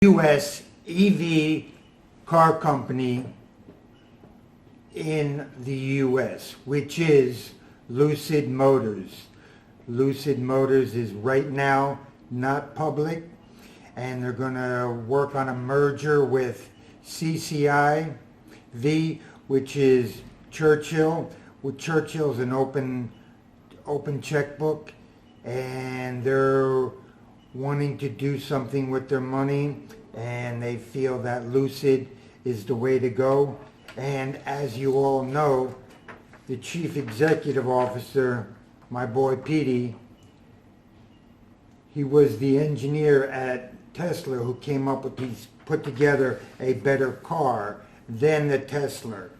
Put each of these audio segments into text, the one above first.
U.S. EV car company in the U.S., which is Lucid Motors. Lucid Motors is right now not public, and they're going to work on a merger with CCIV, which is Churchill. Churchill's an open checkbook, and they're wanting to do something with their money, and they feel that Lucid is the way to go. And as you all know, the chief executive officer, my boy Petey, he was the engineer at Tesla who came up with put together a better car than the Tesla.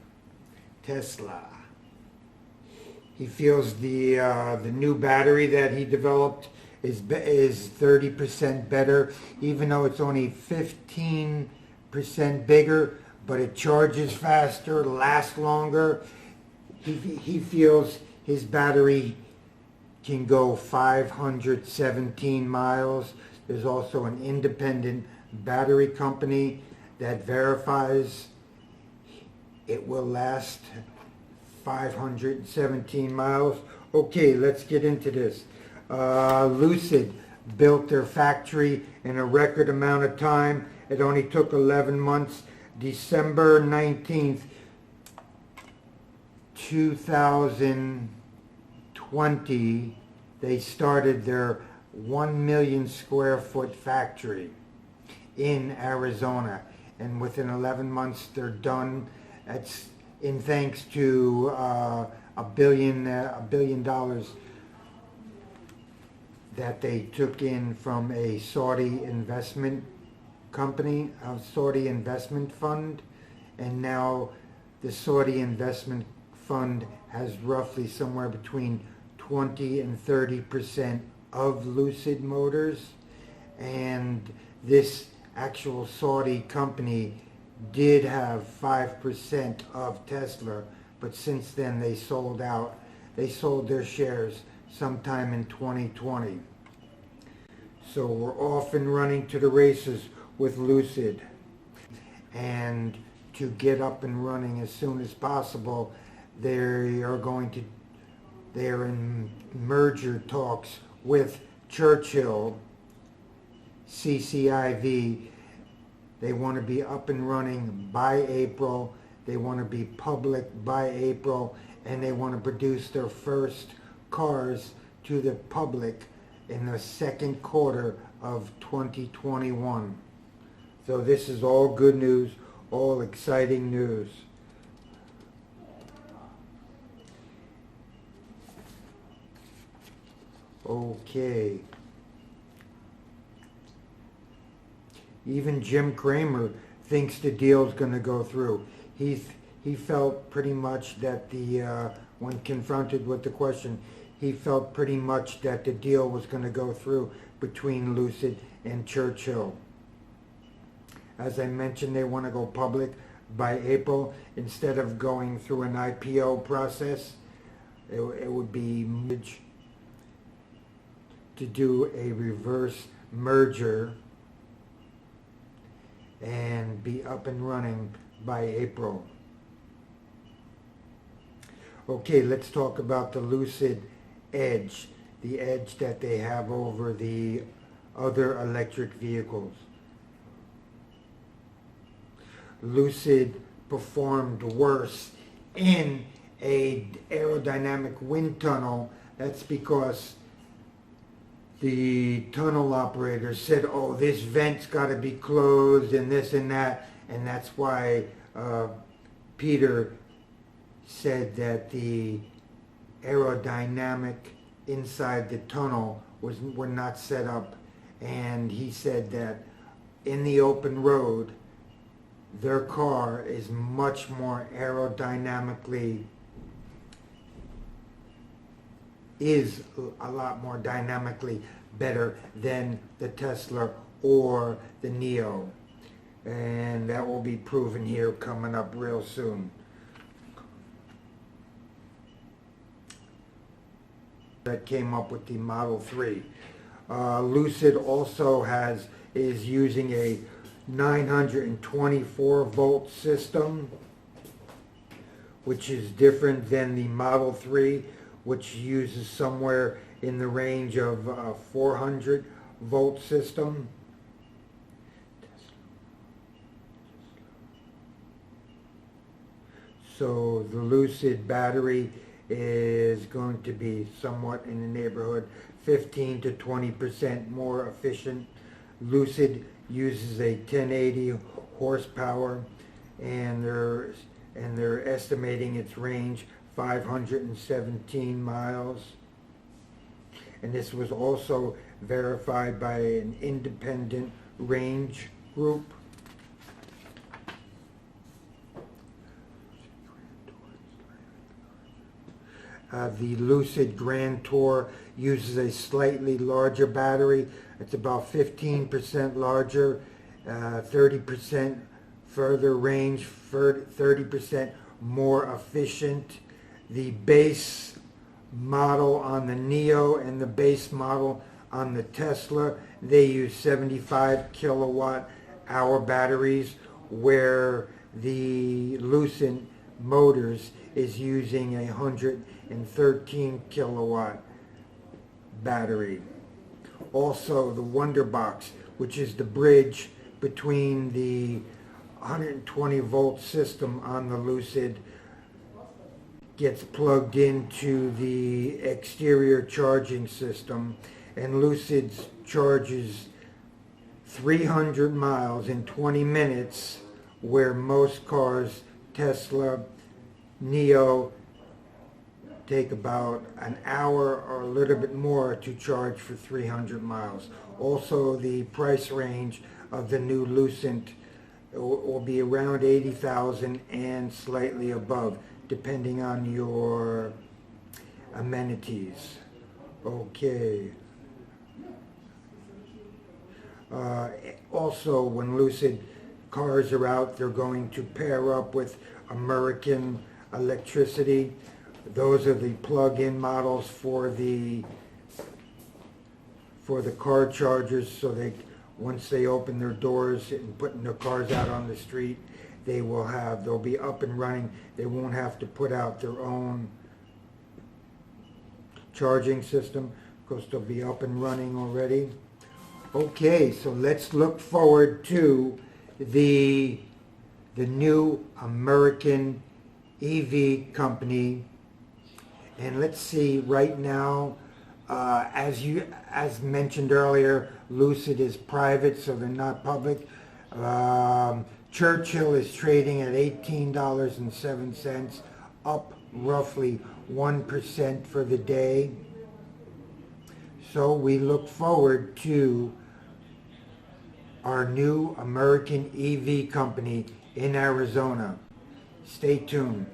He feels the new battery that he developed is 30% better, even though it's only 15% bigger, but it charges faster, lasts longer. He feels his battery can go 517 miles. There's also an independent battery company that verifies it will last 517 miles. Okay, let's get into this. Lucid built their factory in a record amount of time. It only took 11 months. December 19th, 2020, they started their 1 million square foot factory in Arizona. And within 11 months, they're done. That's in thanks to $1 billion that they took in from a Saudi investment company, a Saudi investment fund, and now the Saudi investment fund has roughly somewhere between 20 and 30% of Lucid Motors, and this actual Saudi company did have 5% of Tesla, but since then they sold out. They sold their shares sometime in 2020. So we're off and running to the races with Lucid. And to get up and running as soon as possible, they're in merger talks with Churchill, CCIV. They want to be up and running by April. They want to be public by April, and they want to produce their first cars to the public in the second quarter of 2021. So this is all good news, all exciting news. Okay. Even Jim Cramer thinks the deal's going to go through. He felt pretty much that when confronted with the question, he felt pretty much that the deal was going to go through between Lucid and Churchill. As I mentioned, they want to go public by April. Instead of going through an IPO process, it would be to do a reverse merger and be up and running by April. Okay, let's talk about the Lucid edge, the edge that they have over the other electric vehicles. Lucid performed worse in an aerodynamic wind tunnel. That's because the tunnel operator said, oh, this vent's got to be closed and this and that, and that's why Peter said that the aerodynamic inside the tunnel were not set up, and he said that in the open road their car is much more aerodynamically, is a lot more dynamically better than the Tesla or the Neo, and that will be proven here coming up real soon. That came up with the Model 3. Lucid also is using a 924 volt system, which is different than the Model 3, which uses somewhere in the range of 400 volt system. So the Lucid battery is going to be somewhat in the neighborhood 15 to 20% more efficient. Lucid uses a 1080 horsepower, and they're estimating its range 517 miles. And this was also verified by an independent range group. The Lucid Grand Tour uses a slightly larger battery. It's about 15% larger, 30% further range, 30% more efficient. The base model on the Neo and the base model on the Tesla, they use 75 kilowatt hour batteries, where the Lucid Motors is using 113 kilowatt battery. Also, the Wonderbox, which is the bridge between the 120 volt system on the Lucid, gets plugged into the exterior charging system, and Lucid charges 300 miles in 20 minutes, where most cars, Tesla, Neo, take about an hour or a little bit more to charge for 300 miles. Also, the price range of the new Lucid will be around 80,000 and slightly above, depending on your amenities. Okay. Also, when Lucid cars are out, they're going to pair up with American Electricity. Those are the plug-in models for the car chargers, so once they open their doors and putting their cars out on the street, they'll be up and running. They won't have to put out their own charging system, because they'll be up and running already. Okay, so let's look forward to the new American EV company. And let's see, right now, as mentioned earlier, Lucid is private, so they're not public. Churchill is trading at $18.07, up roughly 1% for the day. So we look forward to our new American EV company in Arizona. Stay tuned.